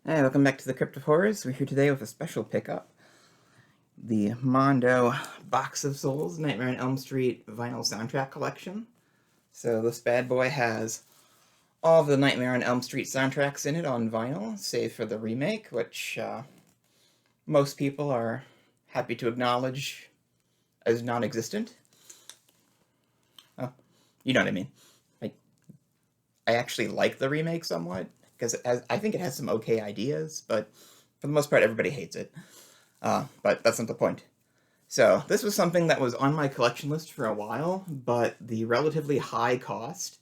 Hey, welcome back to the Crypt of Horrors. We're here today with a special pickup. The Mondo Box of Souls Nightmare on Elm Street vinyl soundtrack collection. So this bad boy has all of the Nightmare on Elm Street soundtracks in it on vinyl, save for the remake, which most people are happy to acknowledge as non-existent. Oh, you know what I mean. I actually like the remake somewhat, because I think it has some okay ideas, but for the most part, everybody hates it. But that's not the point. So this was something that was on my collection list for a while, but the relatively high cost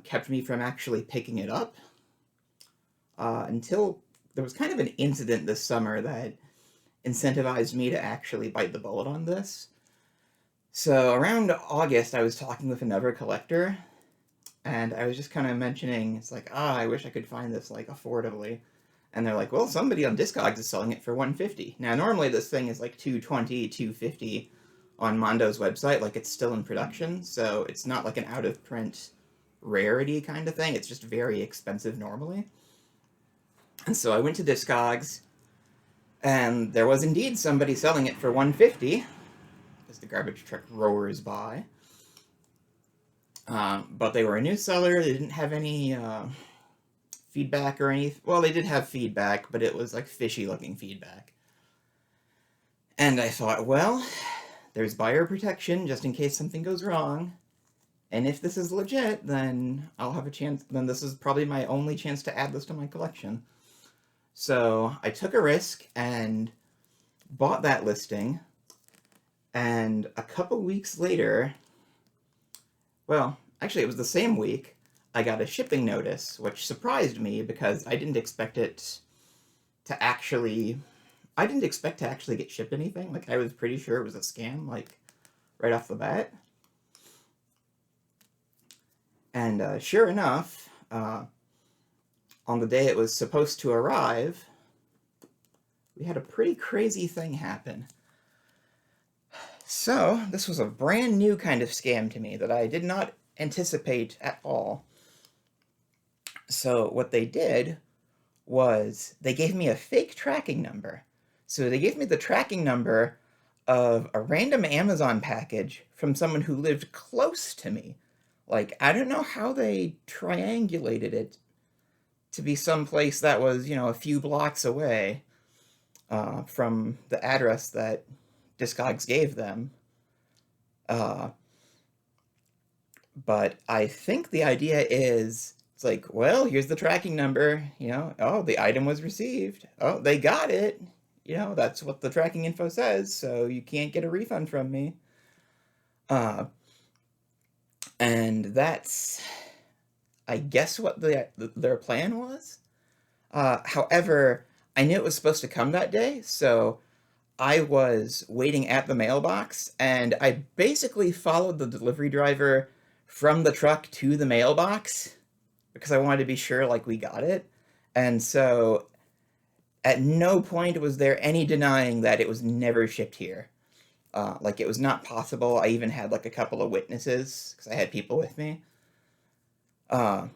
kept me from actually picking it up until there was kind of an incident this summer that incentivized me to actually bite the bullet on this. So around August, I was talking with another collector, and I was just kind of mentioning, it's like, I wish I could find this, like, affordably. And they're like, well, somebody on Discogs is selling it for $150. Now, normally this thing is like $220, $250 on Mondo's website, like it's still in production, so it's not like an out-of-print rarity kind of thing. It's just very expensive normally. And so I went to Discogs, and there was indeed somebody selling it for $150 as the garbage truck roars by. But they were a new seller. They didn't have any feedback or anything. Well, they did have feedback, but it was like fishy-looking feedback. And I thought, well, there's buyer protection just in case something goes wrong. And if this is legit, then I'll have a chance. Then this is probably my only chance to add this to my collection. So I took a risk and bought that listing. And a couple weeks later, well, actually, it was the same week, I got a shipping notice, which surprised me because I didn't expect it to actually... I didn't expect to actually get shipped anything. Like, I was pretty sure it was a scam, like, right off the bat. And sure enough, on the day it was supposed to arrive, we had a pretty crazy thing happen. So, this was a brand new kind of scam to me that I did not anticipate at all. So, what they did was they gave me a fake tracking number. So, they gave me the tracking number of a random Amazon package from someone who lived close to me. Like, I don't know how they triangulated it to be someplace that was, a few blocks away from the address that Discogs gave them. But I think the idea is, it's like, well, here's the tracking number, oh, the item was received. Oh, they got it. That's what the tracking info says, so you can't get a refund from me. And that's, I guess, what their plan was. However, I knew it was supposed to come that day, so I was waiting at the mailbox, and I basically followed the delivery driver from the truck to the mailbox because I wanted to be sure, like, we got it. And so at no point was there any denying that it was never shipped here. Like, it was not possible. I even had, like, a couple of witnesses because I had people with me. I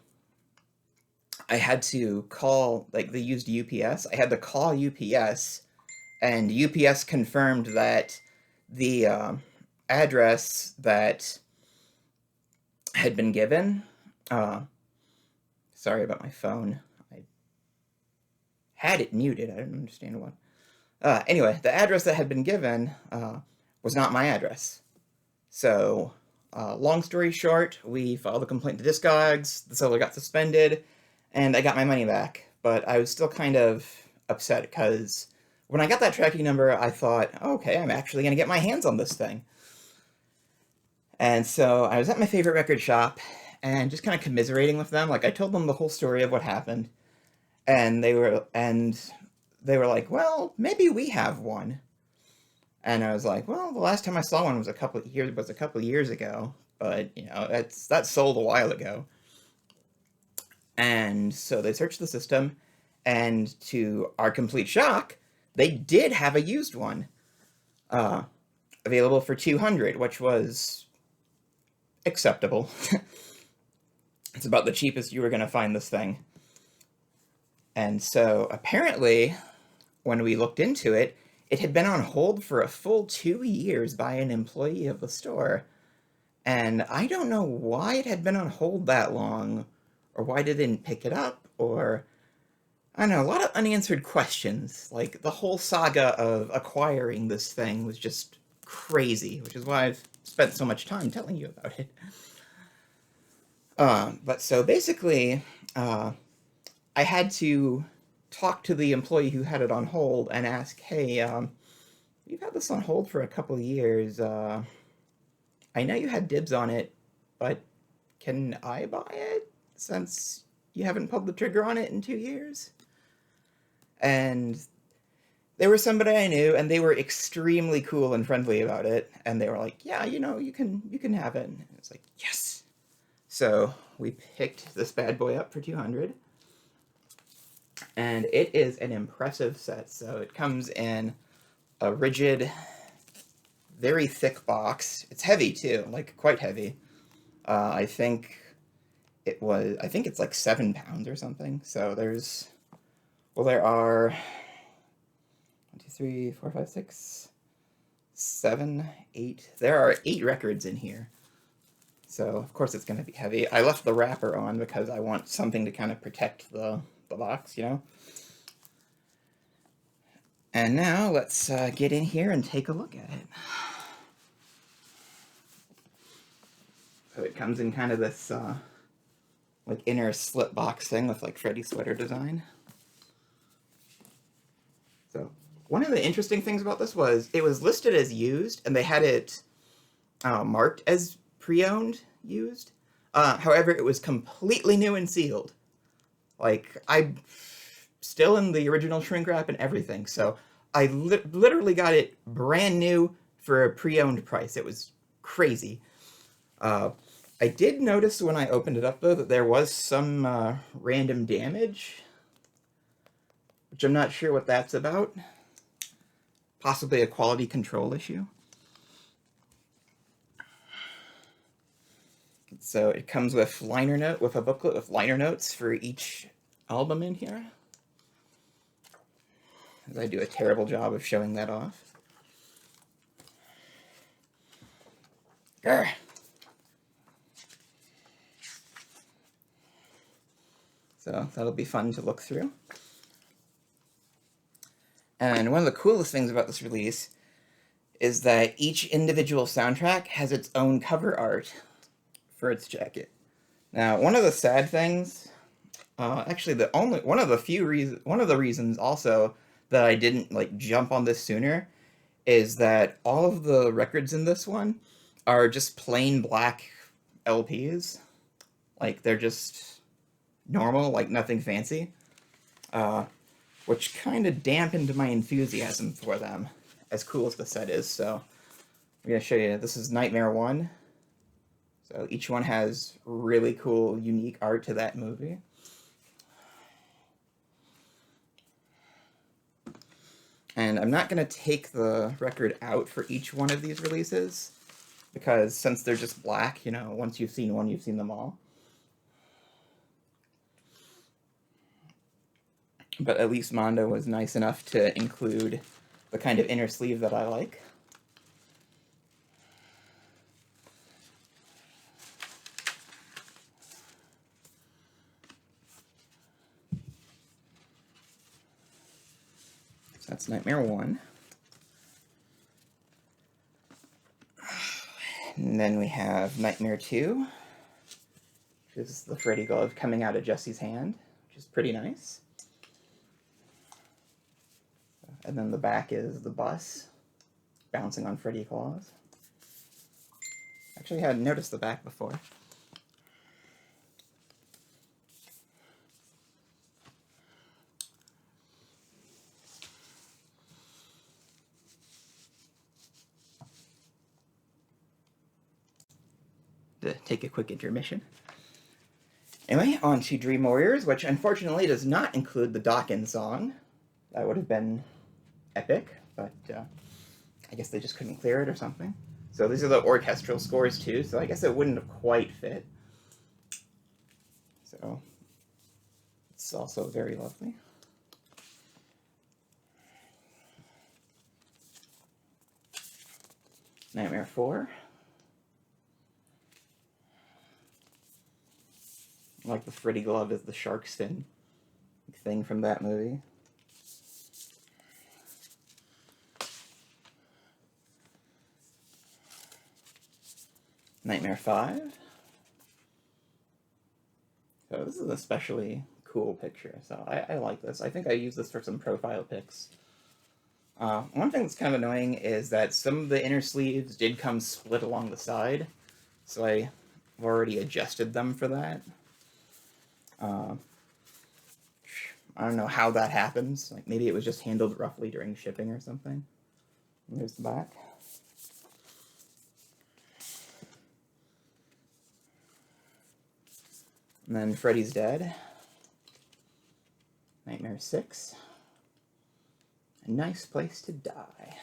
had to call, like, they used UPS. I had to call UPS, and UPS confirmed that the address that had been given, sorry about my phone, I had it muted, I don't understand why. Anyway, the address that had been given was not my address. So, long story short, we filed a complaint to Discogs, the seller got suspended, and I got my money back. But I was still kind of upset because when I got that tracking number, I thought, okay, I'm actually going to get my hands on this thing. And so I was at my favorite record shop and just kind of commiserating with them. Like, I told them the whole story of what happened, and they were like, well, maybe we have one. And I was like, well, the last time I saw one was a couple of years ago, but that sold a while ago. And so they searched the system, and to our complete shock, they did have a used one available for $200, which was acceptable. It's about the cheapest you were going to find this thing. And so apparently, when we looked into it, it had been on hold for a full 2 years by an employee of the store. And I don't know why it had been on hold that long, or why they didn't pick it up, or I don't know, a lot of unanswered questions. Like, the whole saga of acquiring this thing was just crazy, which is why I've spent so much time telling you about it. But so basically, I had to talk to the employee who had it on hold and ask, hey, you've had this on hold for a couple of years. I know you had dibs on it, but can I buy it since you haven't pulled the trigger on it in 2 years? And there was somebody I knew, and they were extremely cool and friendly about it. And they were like, yeah, you can have it. And it's like, yes. So we picked this bad boy up for 200. And it is an impressive set. So it comes in a rigid, very thick box. It's heavy too, like quite heavy. I think it's like 7 pounds or something. So there are 1, 2, 3, 4, 5, 6, 7, 8. There are 8 records in here. So of course it's going to be heavy. I left the wrapper on because I want something to kind of protect the box, And now let's get in here and take a look at it. So it comes in kind of this like inner slip box thing with like Freddy sweater design. So one of the interesting things about this was it was listed as used, and they had it marked as pre-owned used. However, it was completely new and sealed. Like, I'm still in the original shrink wrap and everything, so I literally got it brand new for a pre-owned price. It was crazy. I did notice when I opened it up, though, that there was some random damage, which I'm not sure what that's about. Possibly a quality control issue. So it comes with a booklet with liner notes for each album in here. As I do a terrible job of showing that off. Grr. So that'll be fun to look through. And one of the coolest things about this release is that each individual soundtrack has its own cover art for its jacket. Now, one of the sad things, actually one of the reasons also that I didn't like jump on this sooner is that all of the records in this one are just plain black LPs. Like, they're just normal, like nothing fancy. Which kind of dampened my enthusiasm for them, as cool as the set is. So I'm going to show you, this is Nightmare 1. So each one has really cool, unique art to that movie. And I'm not going to take the record out for each one of these releases, because since they're just black, once you've seen one, you've seen them all. But at least Mondo was nice enough to include the kind of inner sleeve that I like. So that's Nightmare 1. And then we have Nightmare 2, which is the Freddy glove coming out of Jesse's hand, which is pretty nice. And then the back is the bus bouncing on Freddy claws. Actually, I hadn't noticed the back before. To take a quick intermission. Anyway, on to Dream Warriors, which unfortunately does not include the Dawkins song. That would have been epic, but I guess they just couldn't clear it or something. So these are the orchestral scores too, so I guess it wouldn't have quite fit. So it's also very lovely. Nightmare 4. Like the Freddy glove is the shark fin thing from that movie. Nightmare 5. So this is an especially cool picture, so I like this. I think I use this for some profile pics. One thing that's kind of annoying is that some of the inner sleeves did come split along the side, so I've already adjusted them for that. I don't know how that happens. Like maybe it was just handled roughly during shipping or something. And there's the back. And then Freddy's Dead. Nightmare 6. A nice place to die.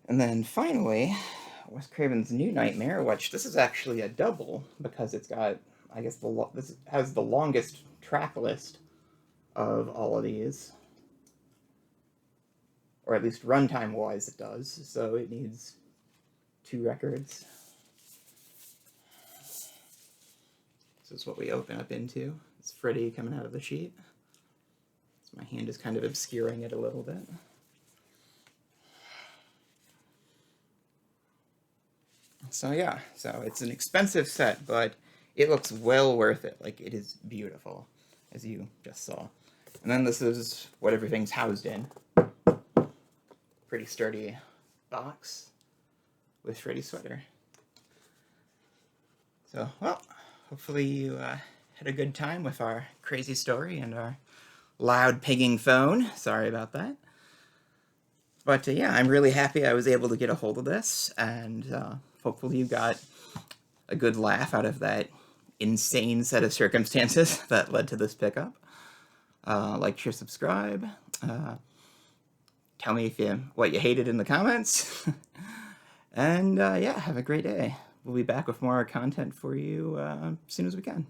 And then finally, Wes Craven's New Nightmare, which this is actually a double because it's got, I guess, this has the longest track list of all of these. Or at least runtime-wise it does, so it needs 2 records. This is what we open up into. It's Freddy coming out of the sheet. So my hand is kind of obscuring it a little bit. So yeah, so it's an expensive set, but it looks well worth it. Like, it is beautiful, as you just saw. And then this is what everything's housed in. Pretty sturdy box with Freddy sweater. So, well, hopefully you had a good time with our crazy story and our loud pinging phone. Sorry about that. But yeah, I'm really happy I was able to get a hold of this, and hopefully you got a good laugh out of that insane set of circumstances that led to this pickup. Like, share, subscribe. Tell me what you hated in the comments. And yeah, have a great day. We'll be back with more content for you as soon as we can.